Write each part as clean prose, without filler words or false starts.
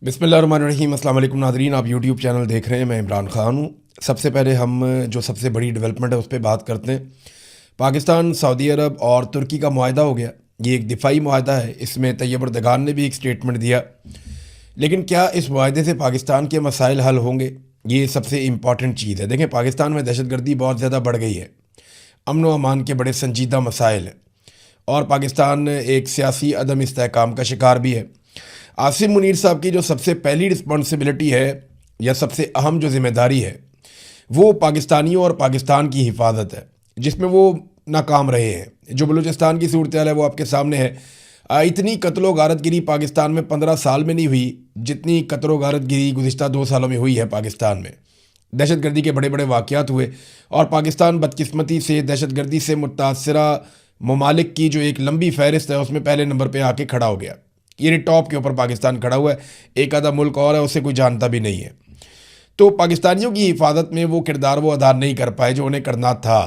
बिस्मिल्लाहिर्रहमानिर्रहीम। अस्सलाम वालेकुम नाज़रीन, आप यूट्यूब चैनल देख रहे हैं। मैं इमरान ख़ान हूँ। सबसे पहले हम जो सबसे बड़ी डेवलपमेंट है उस पर बात करते हैं। पाकिस्तान, सऊदी अरब और तुर्की का मुआहदा हो गया। ये एक दिफाई मुआहदा है। इसमें तैयब अर्दगान ने भी एक स्टेटमेंट दिया। लेकिन क्या इस मुआहदे से पाकिस्तान के मसाइल हल होंगे? ये सबसे इम्पॉर्टेंट चीज़ है। देखें, पाकिस्तान में दहशतगर्दी बहुत ज़्यादा बढ़ गई है। अमन व अमान के बड़े संजीदा मसाइल हैं और पाकिस्तान एक सियासी अदम इस्तेहकाम का शिकार भी है। आसिम मुनीर साहब की जो सबसे पहली रिस्पॉन्सिबिलिटी है या सबसे अहम जो ज़िम्मेदारी है वो पाकिस्तानियों और पाकिस्तान की हिफाजत है, जिसमें वो नाकाम रहे हैं। जो बलूचिस्तान की सूरत हाल है वो आपके सामने है। इतनी कत्लो गारतगिरी पाकिस्तान में 15 साल में नहीं हुई जितनी कत्लो गारतगिरी गुज़िश्ता 2 सालों में हुई है पाकिस्तान में। दहशतगर्दी के बड़े बड़े वाक़यात हुए और पाकिस्तान बदकिस्मती से दहशतगर्दी से मुतासरा ममालिक की जो एक लंबी फहरिस्त है उसमें पहले नंबर पर आके खड़ा हो गया। ये टॉप के ऊपर पाकिस्तान खड़ा हुआ है। एक आधा मुल्क और है, उसे कोई जानता भी नहीं है। तो पाकिस्तानियों की हिफाजत में वो किरदार वो अदा नहीं कर पाए जो उन्हें करना था।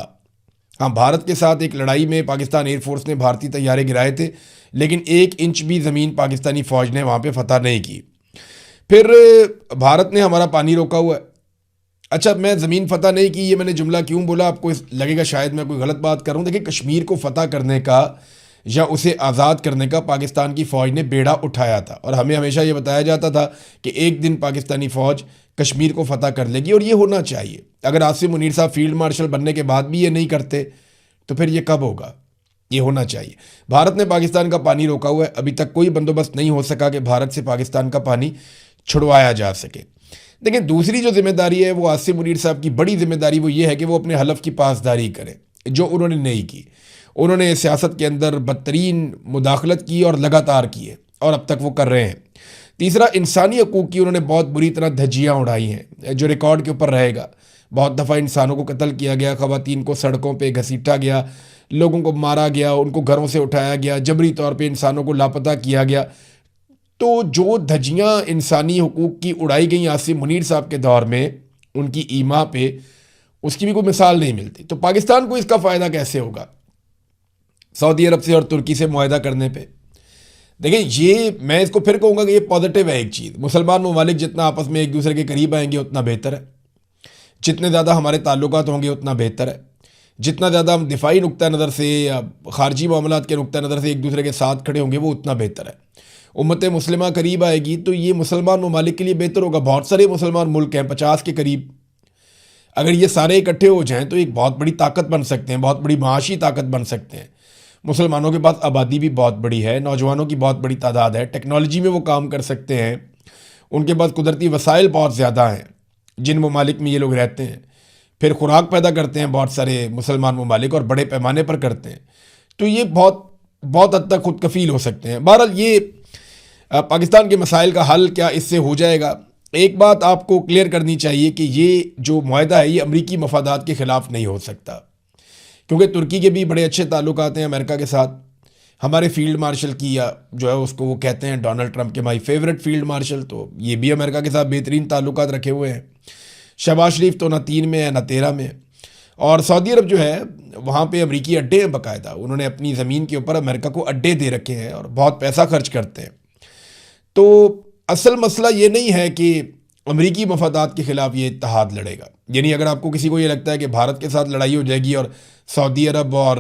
हाँ, भारत के साथ एक लड़ाई में पाकिस्तान एयरफोर्स ने भारतीय तैयारे गिराए थे, लेकिन 1 इंच भी ज़मीन पाकिस्तानी फ़ौज ने वहाँ पे फतह नहीं की। फिर भारत ने हमारा पानी रोका हुआ है। अच्छा, मैं ज़मीन फ़तह नहीं की, ये मैंने जुमला क्यों बोला? आपको लगेगा शायद मैं कोई गलत बात कर रहा हूँ। देखिए, कश्मीर को फ़तह करने का या उसे आज़ाद करने का पाकिस्तान की फ़ौज ने बेड़ा उठाया था और हमें हमेशा ये बताया जाता था कि एक दिन पाकिस्तानी फ़ौज कश्मीर को फ़तह कर लेगी और ये होना चाहिए। अगर आसिम मुनीर साहब फील्ड मार्शल बनने के बाद भी ये नहीं करते तो फिर ये कब होगा? ये होना चाहिए। भारत ने पाकिस्तान का पानी रोका हुआ है। अभी तक कोई बंदोबस्त नहीं हो सका कि भारत से पाकिस्तान का पानी छुड़वाया जा सके। देखिए, दूसरी जो जिम्मेदारी है वो आसिम मुनीर साहब की बड़ी जिम्मेदारी वो ये है कि वो अपने हलफ की पासदारी करें, जो उन्होंने नहीं की। उन्होंने सियासत के अंदर बदतरीन मुदाखलत की और लगातार की है और अब तक वो कर रहे हैं। तीसरा, इंसानी हकूक़ की उन्होंने बहुत बुरी तरह धज्जियाँ उड़ाई हैं, जो रिकॉर्ड के ऊपर रहेगा। बहुत दफ़ा इंसानों को कत्ल किया गया, ख़वातीन को सड़कों पे घसीटा गया, लोगों को मारा गया, उनको घरों से उठाया गया, जबरी तौर पे इंसानों को लापता किया गया। तो जो धज्जियाँ इंसानी हकूक़ की उड़ाई गई आसिम मुनीर साहब के दौर में उनकी ईमा पे, उसकी भी कोई मिसाल नहीं मिलती। तो पाकिस्तान को इसका फ़ायदा कैसे होगा सऊदी अरब से और तुर्की से मुआहदा करने पे? देखिए, ये मैं इसको फिर कहूँगा कि ये पॉजिटिव है। एक चीज़, मुसलमान ममालिक जितना आपस में एक दूसरे के करीब आएंगे उतना बेहतर है। जितने ज़्यादा हमारे ताल्लुकात होंगे उतना बेहतर है। जितना ज़्यादा हम दिफाई नुक्ता नज़र से या ख़ारजी मामलात के नुक्ता नज़र से एक दूसरे के साथ खड़े होंगे वो उतना बेहतर है। उम्मत मुस्लिमा करीब आएगी तो ये मुसलमान ममालिक के लिए बेहतर होगा। बहुत सारे मुसलमान मुल्क हैं, 50 के करीब। अगर ये सारे इकट्ठे हो जाएँ तो एक बहुत बड़ी ताकत बन सकते हैं, बहुत बड़ी माशी ताकत बन सकते हैं। मुसलमानों के पास आबादी भी बहुत बड़ी है, नौजवानों की बहुत बड़ी तादाद है, टेक्नोलॉजी में वो काम कर सकते हैं, उनके पास कुदरती वसाइल बहुत ज़्यादा हैं जिन ममालिक में ये लोग रहते हैं। फिर खुराक पैदा करते हैं बहुत सारे मुसलमान ममालिक और बड़े पैमाने पर करते हैं। तो ये बहुत बहुत हद तक खुद कफील हो सकते हैं। बहरहाल, ये पाकिस्तान के मसाइल का हल क्या इससे हो जाएगा? एक बात आपको क्लियर करनी चाहिए कि ये जो मुआहदा है ये अमरीकी मफादात के ख़िलाफ़ नहीं हो सकता, क्योंकि तुर्की के भी बड़े अच्छे ताल्लुकात हैं अमेरिका के साथ। हमारे फील्ड मार्शल की या जो है उसको वो कहते हैं डोनाल्ड ट्रंप के माई फेवरेट फील्ड मार्शल, तो ये भी अमेरिका के साथ बेहतरीन ताल्लुकात रखे हुए हैं। शहबाज शरीफ तो ना 3 में है ना 13 में। और सऊदी अरब जो है वहाँ पे अमरीकी अड्डे हैं बाकायदा। उन्होंने अपनी ज़मीन के ऊपर अमेरिका को अड्डे दे रखे हैं और बहुत पैसा खर्च करते हैं। तो असल मसला ये नहीं है कि अमरीकी मफादात के ख़िलाफ़ ये इत्तेहाद लड़ेगा। यानी अगर आपको किसी को ये लगता है कि भारत के साथ लड़ाई हो जाएगी और सऊदी अरब और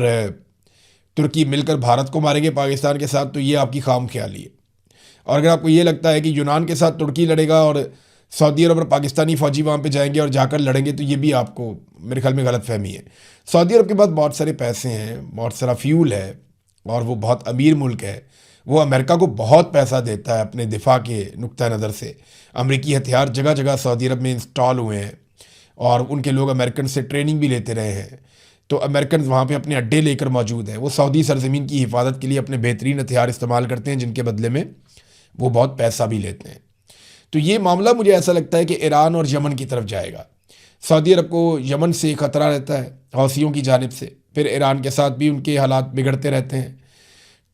तुर्की मिलकर भारत को मारेंगे पाकिस्तान के साथ, तो ये आपकी खाम ख्याली है। और अगर आपको ये लगता है कि यूनान के साथ तुर्की लड़ेगा और सऊदी अरब और पाकिस्तानी फ़ौजी वहाँ पे जाएंगे और जाकर लड़ेंगे, तो ये भी आपको मेरे ख्याल में गलत फहमी है। सऊदी अरब के पास बहुत सारे पैसे हैं, बहुत सारा फ्यूल है और वो बहुत अमीर मुल्क है। वो अमेरिका को बहुत पैसा देता है अपने दिफा के नुक्ता नज़र से। अमरीकी हथियार जगह जगह सऊदी अरब में इंस्टॉल हुए हैं और उनके लोग अमेरिकन से ट्रेनिंग भी लेते रहे हैं। तो अमेरिकन वहाँ पे अपने अड्डे लेकर मौजूद हैं। वो सऊदी सरजमीन की हिफाजत के लिए अपने बेहतरीन हथियार इस्तेमाल करते हैं, जिनके बदले में वो बहुत पैसा भी लेते हैं। तो ये मामला मुझे ऐसा लगता है कि ईरान और यमन की तरफ जाएगा। सऊदी अरब को यमन से ख़तरा रहता है हौसियों की जानिब से, फिर ईरान के साथ भी उनके हालात बिगड़ते रहते हैं।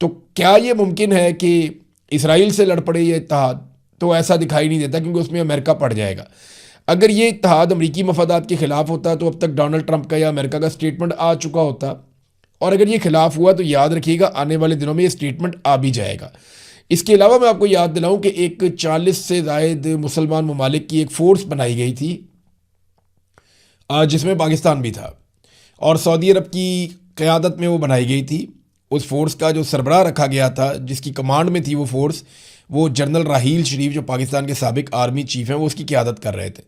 तो क्या ये मुमकिन है कि इसराइल से लड़ पड़े ये इत्तेहाद? तो ऐसा दिखाई नहीं देता, क्योंकि उसमें अमेरिका पड़ जाएगा। अगर ये इत्तेहाद अमरीकी मफादात के ख़िलाफ़ होता तो अब तक डोनाल्ड ट्रंप का या अमेरिका का स्टेटमेंट आ चुका होता। और अगर ये खिलाफ हुआ तो याद रखिएगा आने वाले दिनों में ये स्टेटमेंट आ भी जाएगा। اس کے علاوہ میں آپ کو یاد دلاؤں کہ ایک 40 سے زائد مسلمان ممالک کی ایک فورس بنائی گئی تھی جس میں پاکستان بھی تھا، اور سعودی عرب کی قیادت میں وہ بنائی گئی تھی۔ اس فورس کا جو سربراہ رکھا گیا تھا، جس کی کمانڈ میں تھی وہ فورس، وہ جنرل راحیل شریف جو پاکستان کے سابق آرمی چیف ہیں، وہ اس کی قیادت کر رہے تھے۔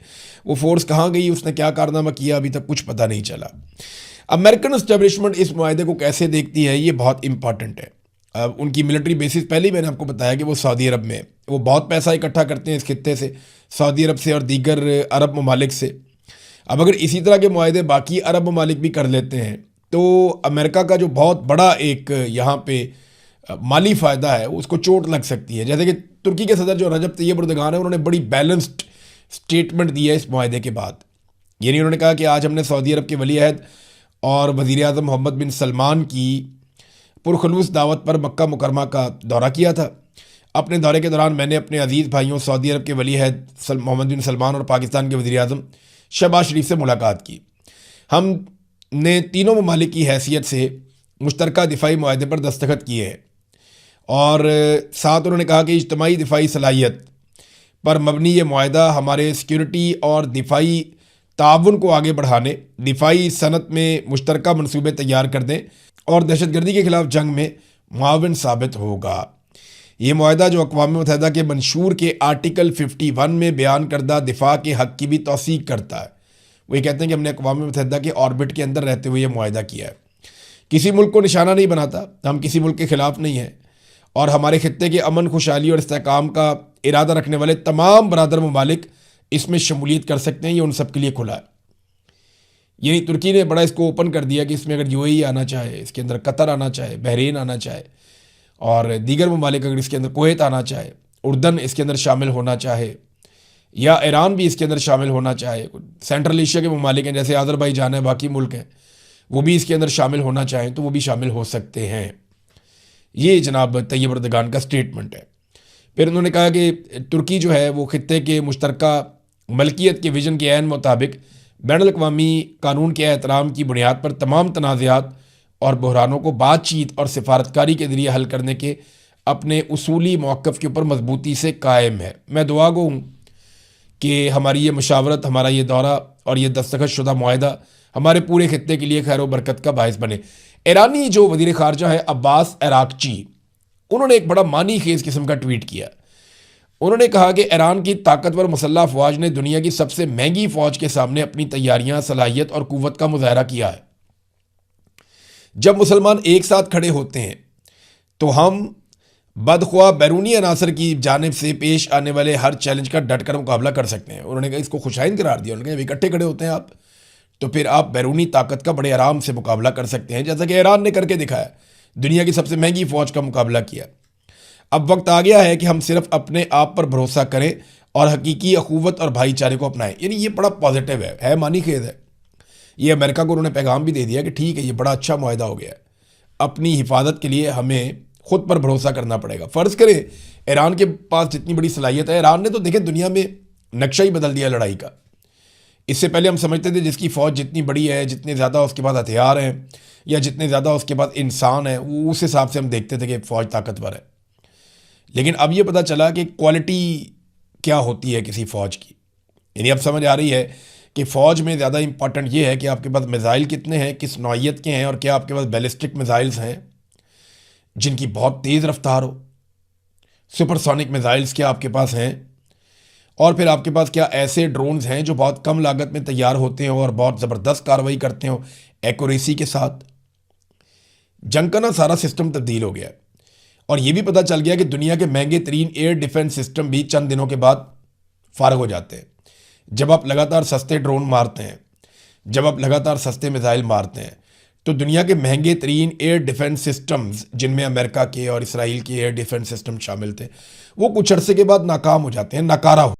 وہ فورس کہاں گئی، اس نے کیا کارنامہ کیا، ابھی تک کچھ پتہ نہیں چلا۔ امریکن اسٹیبلشمنٹ اس معاہدے کو کیسے دیکھتی ہے، یہ بہت امپارٹنٹ ہے۔ ان کی ملٹری بیسز پہلے ہی میں نے آپ کو بتایا کہ وہ سعودی عرب میں، وہ بہت پیسہ اکٹھا کرتے ہیں اس خطے سے، سعودی عرب سے اور دیگر عرب ممالک سے۔ اب اگر اسی طرح کے معاہدے باقی عرب ممالک بھی کر لیتے ہیں تو امریکہ کا جو بہت بڑا ایک یہاں پہ مالی فائدہ ہے اس کو چوٹ لگ سکتی ہے۔ جیسے کہ ترکی کے صدر جو رجب طیب اردگان ہیں، انہوں نے بڑی بیلنسڈ سٹیٹمنٹ دی ہے اس معاہدے کے بعد۔ یعنی انہوں نے کہا کہ آج ہم نے سعودی عرب کے ولی عہد اور وزیر اعظم محمد بن سلمان کی پرخلوص دعوت پر مکہ مکرمہ کا دورہ کیا تھا۔ اپنے دورے کے دوران میں نے اپنے عزیز بھائیوں سعودی عرب کے ولی عہد محمد بن سلمان اور پاکستان کے وزیر اعظم شہباز شریف سے ملاقات کی۔ ہم نے تینوں ممالک کی حیثیت سے مشترکہ دفاعی معاہدے پر دستخط کیے ہیں، اور ساتھ انہوں نے کہا کہ اجتماعی دفاعی صلاحیت پر مبنی یہ معاہدہ ہمارے سیکیورٹی اور دفاعی تعاون کو آگے بڑھانے، دفاعی صنعت میں مشترکہ منصوبے تیار کرنے اور دہشت گردی کے خلاف جنگ میں معاون ثابت ہوگا۔ یہ معاہدہ جو اقوام متحدہ کے منشور کے آرٹیکل 51 میں بیان کردہ دفاع کے حق کی بھی توثیق کرتا ہے۔ وہ یہ کہتے ہیں کہ ہم نے اقوام متحدہ کے آربٹ کے اندر رہتے ہوئے یہ معاہدہ کیا ہے۔ کسی ملک کو نشانہ نہیں بناتا، ہم کسی ملک کے خلاف نہیں ہیں، اور ہمارے خطے کے امن، خوشحالی اور استحکام کا ارادہ رکھنے والے تمام برادر ممالک اس میں شمولیت کر سکتے ہیں، یہ ان سب کے لیے کھلا ہے۔ یعنی ترکی نے بڑا اس کو اوپن کر دیا کہ اس میں اگر یو اے ای آنا چاہے، اس کے اندر قطر آنا چاہے، بحرین آنا چاہے، اور دیگر ممالک اگر اس کے اندر کویت آنا چاہے، اردن اس کے اندر شامل ہونا چاہے، یا ایران بھی اس کے اندر شامل ہونا چاہے، سینٹرل ایشیا کے ممالک ہیں جیسے آذربائیجان ہے، باقی ملک ہیں، وہ بھی اس کے اندر شامل ہونا چاہیں تو وہ بھی شامل ہو سکتے ہیں۔ یہ جناب طیب اردگان کا سٹیٹمنٹ ہے۔ پھر انہوں نے کہا کہ ترکی جو ہے وہ خطے کے مشترکہ ملکیت کے ویژن کے عین مطابق بین الاقوامی قانون کے احترام کی بنیاد پر تمام تنازعات اور بحرانوں کو بات چیت اور سفارتکاری کے ذریعے حل کرنے کے اپنے اصولی موقف کے اوپر مضبوطی سے قائم ہے۔ میں دعا گو ہوں کہ ہماری یہ مشاورت، ہمارا یہ دورہ اور یہ دستخط شدہ معاہدہ ہمارے پورے خطے کے لیے خیر و برکت کا باعث بنے۔ ایرانی جو وزیر خارجہ ہے عباس عراقچی، انہوں نے ایک بڑا معنی خیز قسم کا ٹویٹ کیا۔ انہوں نے کہا کہ ایران کی طاقتور مسلح افواج نے دنیا کی سب سے مہنگی فوج کے سامنے اپنی تیاریاں، صلاحیت اور قوت کا مظاہرہ کیا ہے۔ جب مسلمان ایک ساتھ کھڑے ہوتے ہیں تو ہم بدخواہ بیرونی عناصر کی جانب سے پیش آنے والے ہر چیلنج کا ڈٹ کر مقابلہ کر سکتے ہیں۔ انہوں نے کہا اس کو خوشائند قرار دیا، انہوں نے کہا جب اکٹھے کھڑے ہوتے ہیں آپ تو پھر آپ بیرونی طاقت کا بڑے آرام سے مقابلہ کر سکتے ہیں، جیسا کہ ایران نے کر کے دکھایا، دنیا کی سب سے مہنگی فوج کا مقابلہ کیا۔ اب وقت آ گیا ہے کہ ہم صرف اپنے آپ پر بھروسہ کریں اور حقیقی اخوت اور بھائی چارے کو اپنائیں۔ یعنی یہ بڑا پازیٹیو ہے معنی خیز ہے۔ یہ امریکہ کو انہوں نے پیغام بھی دے دیا کہ ٹھیک ہے، یہ بڑا اچھا معاہدہ ہو گیا ہے، اپنی حفاظت کے لیے ہمیں خود پر بھروسہ کرنا پڑے گا۔ فرض کریں ایران کے پاس جتنی بڑی صلاحیت ہے، ایران نے تو دیکھیں دنیا میں نقشہ ہی بدل دیا لڑائی کا۔ اس سے پہلے ہم سمجھتے تھے جس کی فوج جتنی بڑی ہے، جتنے زیادہ اس کے پاس ہتھیار ہیں یا جتنے زیادہ اس کے پاس انسان ہیں، وہ اس حساب سے ہم دیکھتے تھے کہ فوج طاقتور ہے۔ لیکن اب یہ پتہ چلا کہ کوالٹی کیا ہوتی ہے کسی فوج کی۔ یعنی اب سمجھ آ رہی ہے کہ فوج میں زیادہ امپورٹنٹ یہ ہے کہ آپ کے پاس میزائل کتنے ہیں، کس نوعیت کے ہیں، اور کیا آپ کے پاس بیلسٹک میزائلز ہیں جن کی بہت تیز رفتار ہو، سپر سونک میزائلز کیا آپ کے پاس ہیں، اور پھر آپ کے پاس کیا ایسے ڈرونز ہیں جو بہت کم لاگت میں تیار ہوتے ہیں اور بہت زبردست کارروائی کرتے ہیں ایکوریسی کے ساتھ۔ جنگ کا نا سارا سسٹم تبدیل ہو گیا ہے، اور یہ بھی پتہ چل گیا کہ دنیا کے مہنگے ترین ایئر ڈیفنس سسٹم بھی چند دنوں کے بعد فارغ ہو جاتے ہیں۔ جب آپ لگاتار سستے ڈرون مارتے ہیں، جب آپ لگاتار سستے میزائل مارتے ہیں، تو دنیا کے مہنگے ترین ایئر ڈیفنس سسٹمز جن میں امریکہ کے اور اسرائیل کے ایئر ڈیفنس سسٹم شامل تھے، وہ کچھ عرصے کے بعد ناکام ہو جاتے ہیں، ناکارہ ہو